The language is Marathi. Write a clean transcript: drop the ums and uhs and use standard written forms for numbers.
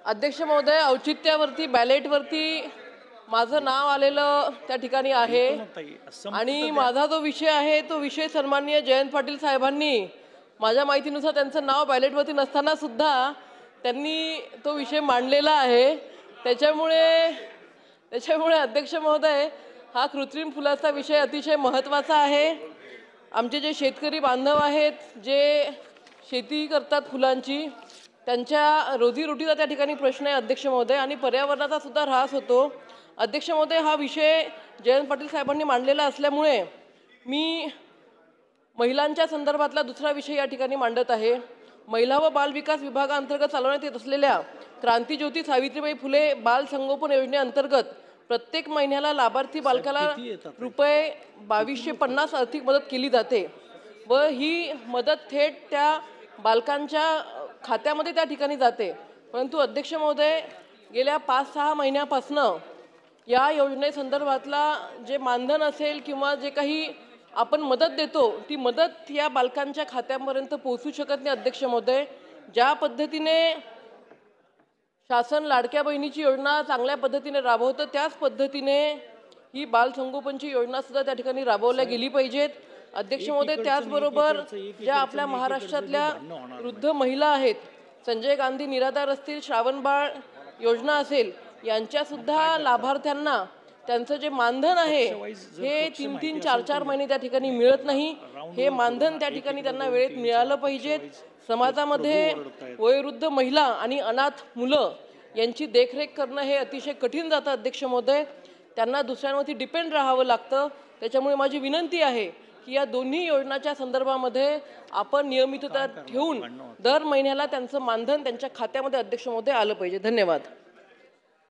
अध्यक्ष महोदय, औचित्यावरती बॅलेटवरती माझं नाव आलेलं त्या ठिकाणी आहे आणि माझा जो विषय आहे तो विषय सन्माननीय जयंत पाटील साहेबांनी माझ्या माहितीनुसार त्यांचं नाव बॅलेटवरती नसताना सुद्धा त्यांनी तो विषय मांडलेला आहे। त्याच्यामुळे अध्यक्ष महोदय, हा कृत्रिम फुलाचा विषय अतिशय महत्त्वाचा आहे। आमचे जे शेतकरी बांधव आहेत, जे शेती करतात फुलांची, त्यांच्या रोजीरोटीचा त्या ठिकाणी प्रश्न आहे अध्यक्ष महोदय, आणि पर्यावरणाचा सुद्धा ऱ्हास होतो। अध्यक्ष महोदय, हा विषय जयंत पाटील साहेबांनी मांडलेला असल्यामुळे मी महिलांच्या संदर्भातला दुसरा विषय या ठिकाणी मांडत आहे। महिला व बाल विकास विभागाअंतर्गत चालवण्यात येत असलेल्या क्रांतिज्योती सावित्रीबाई फुले बाल संगोपन योजनेअंतर्गत प्रत्येक महिन्याला लाभार्थी बालकाला रुपये 2250 आर्थिक मदत केली जाते व ही मदत थेट त्या बालकांच्या खात्यामध्ये त्या ठिकाणी जाते। परंतु अध्यक्ष महोदय, गेल्या 5-6 महिन्यापासून या योजनेसंदर्भातला जे मानधन असेल किंवा जे काही आपण मदत देतो ती मदत या बालकांच्या खात्यापर्यंत पोहोचू शकत नाही। अध्यक्ष महोदय, ज्या पद्धतीने शासन लाडक्या बहिणीची योजना चांगल्या पद्धतीने राबवतं, त्याच पद्धतीने ही बाल संगोपनची योजना सुद्धा त्या ठिकाणी राबवल्या गेली पाहिजेत। अध्यक्ष महोदय, त्याचबरोबर ज्या आपल्या महाराष्ट्रातल्या वृद्ध महिला आहेत, संजय गांधी निराधार असतील, श्रावणबाळ योजना असेल, यांच्या सुद्धा लाभार्थ्यांना त्यांचं जे मानधन आहे हे 3-3, 4-4 महिने त्या ठिकाणी मिळत नाही। हे मानधन त्या ठिकाणी त्यांना वेळेत मिळालं पाहिजे। समाजामध्ये वयोवृद्ध महिला आणि अनाथ मुलं यांची देखरेख करणं हे अतिशय कठीण जातं अध्यक्ष महोदय, त्यांना दुसऱ्यांवरती डिपेंड राहावं लागतं। त्याच्यामुळे माझी विनंती आहे की या दोन्ही योजनाच्या संदर्भामध्ये आपण नियमितता ठेवून दर महिन्याला त्यांचं मानधन त्यांच्या खात्यामध्ये अध्यक्ष महोदय आलं पाहिजे। धन्यवाद।